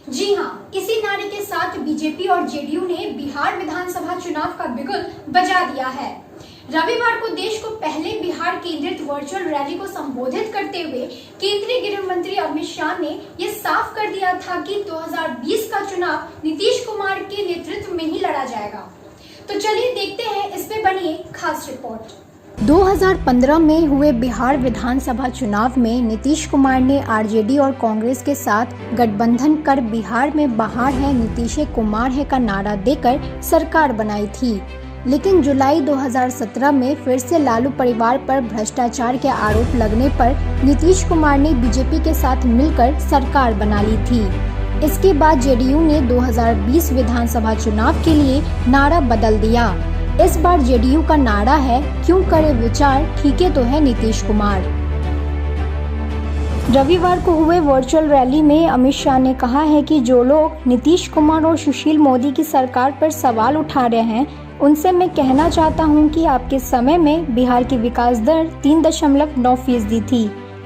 जी हाँ, इसी नारे के साथ बीजेपी और जेडीयू ने बिहार विधानसभा चुनाव का बिगुल बजा दिया है। रविवार को देश को पहले बिहार केंद्रित वर्चुअल रैली को संबोधित करते हुए केंद्रीय गृह मंत्री अमित शाह ने ये साफ कर दिया था कि 2020 का चुनाव नीतीश कुमार के नेतृत्व में ही लड़ा जाएगा। तो चलिए देखते हैं इस पे बनी एक खास रिपोर्ट। 2015 में हुए बिहार विधानसभा चुनाव में नीतीश कुमार ने आरजेडी और कांग्रेस के साथ गठबंधन कर बिहार में बाहर है नीतीश कुमार है का नारा देकर सरकार बनाई थी। लेकिन जुलाई 2017 में फिर से लालू परिवार पर भ्रष्टाचार के आरोप लगने पर नीतीश कुमार ने बीजेपी के साथ मिलकर सरकार बना ली थी। इसके बाद जेडीयू ने 2020 विधानसभा चुनाव के लिए नारा बदल दिया। इस बार जेडीयू का नारा है, क्यों करे विचार, ठीक है तो है नीतीश कुमार। रविवार को हुए वर्चुअल रैली में अमित शाह ने कहा है कि जो लोग नीतीश कुमार और सुशील मोदी की सरकार पर सवाल उठा रहे हैं, उनसे मैं कहना चाहता हूं कि आपके समय में बिहार की विकास दर 3.9% थी।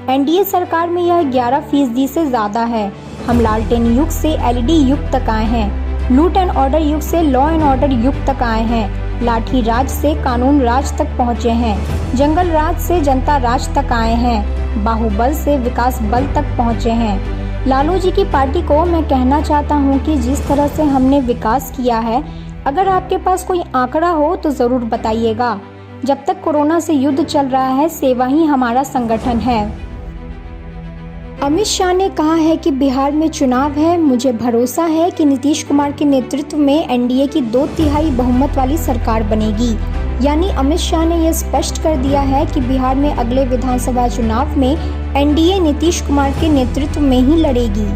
एनडीए सरकार में यह 11% से ज्यादा है। हम लालटेन युग से एलईडी युग तक आए हैं, लूट एंड ऑर्डर युग से लॉ एंड ऑर्डर युग तक आए हैं, लाठी राज से कानून राज तक पहुँचे हैं, जंगल राज से जनता राज तक आए हैं, बाहुबल से विकास बल तक पहुँचे हैं। लालू जी की पार्टी को मैं कहना चाहता हूँ कि जिस तरह से हमने विकास किया है, अगर आपके पास कोई आंकड़ा हो तो जरूर बताइएगा। जब तक कोरोना से युद्ध चल रहा है, सेवा ही हमारा संगठन है। अमित शाह ने कहा है कि बिहार में चुनाव है, मुझे भरोसा है कि नीतीश कुमार के नेतृत्व में एनडीए की 2/3 बहुमत वाली सरकार बनेगी। यानी अमित शाह ने यह स्पष्ट कर दिया है कि बिहार में अगले विधानसभा चुनाव में एनडीए नीतीश कुमार के नेतृत्व में ही लड़ेगी।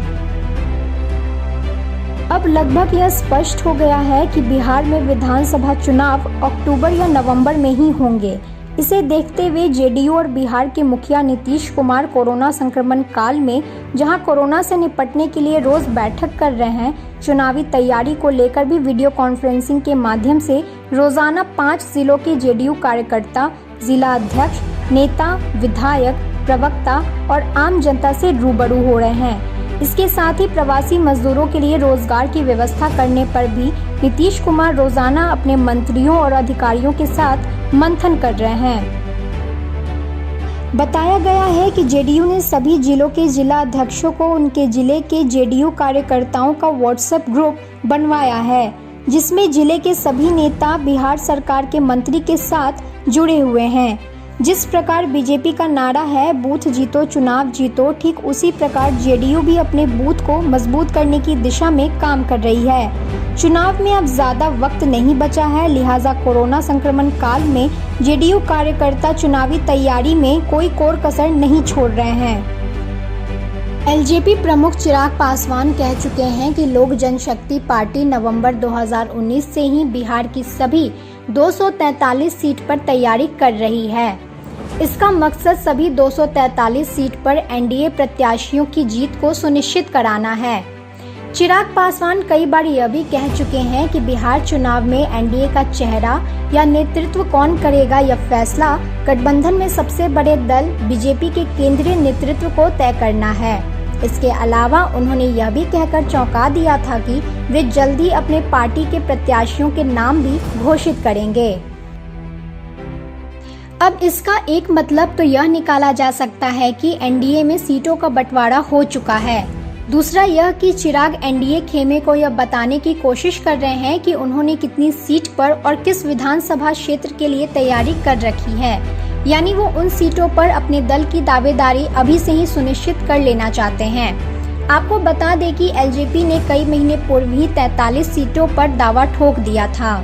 अब लगभग यह स्पष्ट हो गया है कि बिहार में विधानसभा चुनाव अक्टूबर या नवंबर में ही होंगे। इसे देखते हुए जेडीयू और बिहार के मुखिया नीतीश कुमार कोरोना संक्रमण काल में जहां कोरोना से निपटने के लिए रोज बैठक कर रहे हैं, चुनावी तैयारी को लेकर भी वीडियो कॉन्फ्रेंसिंग के माध्यम से रोजाना 5 जिलों के जेडीयू कार्यकर्ता, जिला अध्यक्ष, नेता, विधायक, प्रवक्ता और आम जनता से रूबरू हो रहे हैं। इसके साथ ही प्रवासी मजदूरों के लिए रोजगार की व्यवस्था करने पर भी नीतीश कुमार रोजाना अपने मंत्रियों और अधिकारियों के साथ मंथन कर रहे हैं। बताया गया है कि जेडीयू ने सभी जिलों के जिला अध्यक्षों को उनके जिले के जेडीयू कार्यकर्ताओं का व्हाट्सएप ग्रुप बनवाया है, जिसमें जिले के सभी नेता बिहार सरकार के मंत्री के साथ जुड़े हुए हैं। जिस प्रकार बीजेपी का नारा है, बूथ जीतो चुनाव जीतो, ठीक उसी प्रकार जेडीयू भी अपने बूथ को मजबूत करने की दिशा में काम कर रही है। चुनाव में अब ज्यादा वक्त नहीं बचा है, लिहाजा कोरोना संक्रमण काल में जेडीयू कार्यकर्ता चुनावी तैयारी में कोई कोर कसर नहीं छोड़ रहे हैं। एलजेपी प्रमुख चिराग पासवान कह चुके हैं कि लोक जनशक्ति पार्टी नवंबर 2019 से ही बिहार की सभी 243 सीट पर तैयारी कर रही है। इसका मकसद सभी 243 सीट पर एनडीए प्रत्याशियों की जीत को सुनिश्चित कराना है। चिराग पासवान कई बार यह भी कह चुके हैं कि बिहार चुनाव में एनडीए का चेहरा या नेतृत्व कौन करेगा, यह फैसला गठबंधन में सबसे बड़े दल बीजेपी के केंद्रीय नेतृत्व को तय करना है। इसके अलावा उन्होंने यह भी कहकर चौंका दिया था कि वे जल्दी अपने पार्टी के प्रत्याशियों के नाम भी घोषित करेंगे। अब इसका एक मतलब तो यह निकाला जा सकता है कि एनडीए में सीटों का बंटवारा हो चुका है। दूसरा यह कि चिराग एनडीए खेमे को यह बताने की कोशिश कर रहे हैं कि उन्होंने कितनी सीट पर और किस विधानसभा क्षेत्र के लिए तैयारी कर रखी है। यानी वो उन सीटों पर अपने दल की दावेदारी अभी से ही सुनिश्चित कर लेना चाहते हैं। आपको बता दें कि एलजेपी ने कई महीने पूर्व ही 43 सीटों पर दावा ठोक दिया था।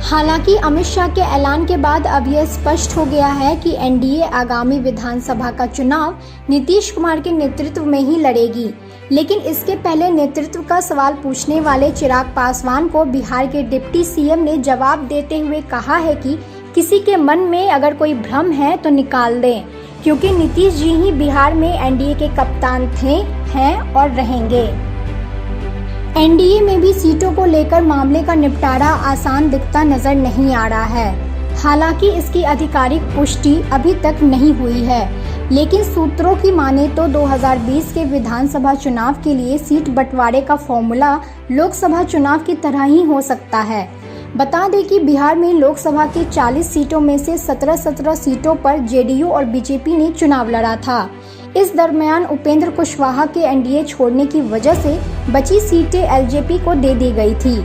हालांकि अमित शाह के ऐलान के बाद अब यह स्पष्ट हो गया है कि एनडीए आगामी विधानसभा का चुनाव नीतीश कुमार के नेतृत्व में ही लड़ेगी। लेकिन इसके पहले नेतृत्व का सवाल पूछने वाले चिराग पासवान को बिहार के डिप्टी सीएम ने जवाब देते हुए कहा है कि किसी के मन में अगर कोई भ्रम है तो निकाल दें, क्योंकि नीतीश जी ही बिहार में एनडीए के कप्तान थे, हैं और रहेंगे। एनडीए में भी सीटों को लेकर मामले का निपटारा आसान दिखता नजर नहीं आ रहा है। हालांकि इसकी आधिकारिक पुष्टि अभी तक नहीं हुई है, लेकिन सूत्रों की माने तो 2020 के विधानसभा चुनाव के लिए सीट बंटवारे का फॉर्मूला लोकसभा चुनाव की तरह ही हो सकता है। बता दें कि बिहार में लोकसभा की 40 सीटों में से 17 सीटों पर जेडीयू और बीजेपी ने चुनाव लड़ा था। इस दरमियान उपेंद्र कुशवाहा के एनडीए छोड़ने की वजह से बची सीटें एलजेपी को दे दी गई थी।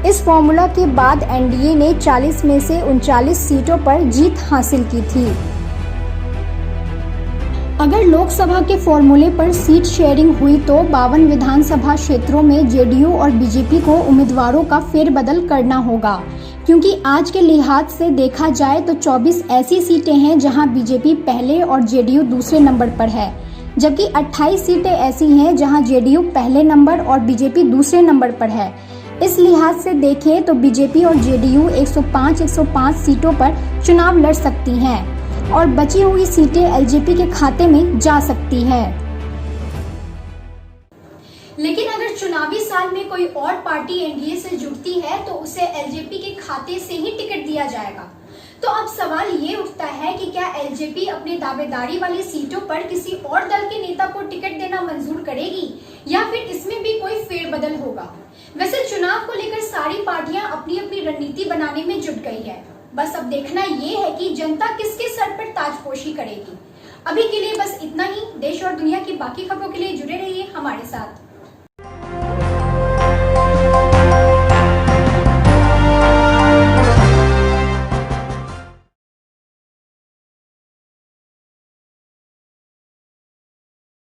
इस फॉर्मूला के बाद एनडीए ने 40 में से 39 सीटों पर जीत हासिल की थी। अगर लोकसभा के फॉर्मूले पर सीट शेयरिंग हुई तो 52 विधानसभा क्षेत्रों में जेडीयू और बीजेपी को उम्मीदवारों का फेरबदल करना होगा, क्योंकि आज के लिहाज से देखा जाए तो 24 ऐसी सीटें हैं जहां बीजेपी पहले और जेडीयू दूसरे नंबर पर है, जबकि 28 सीटें ऐसी हैं जहां जेडीयू पहले नंबर और बीजेपी दूसरे नंबर पर है। इस लिहाज से देखें तो बीजेपी और जेडीयू 105 सीटों पर चुनाव लड़ सकती हैं और बची हुई सीटें एलजेपी के खाते में जा सकती है। लेकिन अगर चुनावी साल में कोई और पार्टी एनडीए से जुड़ती है तो उसे एलजेपी के खाते से ही टिकट दिया जाएगा। तो अब सवाल ये उठता है कि क्या एलजेपी अपने दावेदारी वाली सीटों पर किसी और दल के नेता को टिकट देना मंजूर करेगी या फिर इसमें भी कोई फेरबदल होगा। वैसे चुनाव को लेकर सारी पार्टियां अपनी अपनी रणनीति बनाने में जुट गई है। बस अब देखना ये है कि जनता किसके सर पर ताजपोशी करेगी। अभी के लिए बस इतना ही। देश और दुनिया की बाकी खबरों के लिए जुड़े रहिए हमारे साथ।